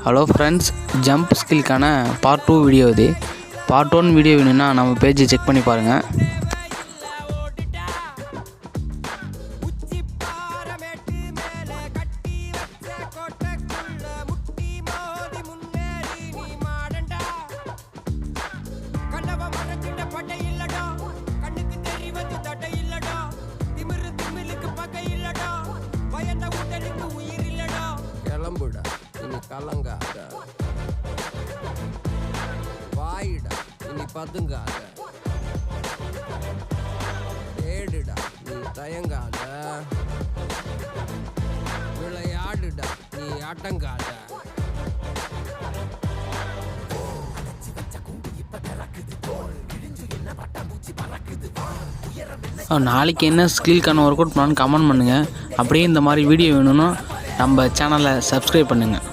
Hello friends, jump ஸ்கில்க்கான part 2 video இது. Part 1 video வேணும்னா நம்ம பேஜை செக் பண்ணி பாருங்கள். கிளம்புடா, இனி கலங்காத. வாயிடா, இனி பதுங்காத. தேடுடா, நீ தயங்காத. விளையாடுடா, நீ அடங்காத. நாளைக்கு என்ன ஸ்கில்க்கான ஒர்க் அவுட் பண்ணான்னு கமெண்ட் பண்ணுங்கள். அப்படியே இந்த மாதிரி வீடியோ வேணும்னா நம்ம சேனலை சப்ஸ்கிரைப் பண்ணுங்கள்.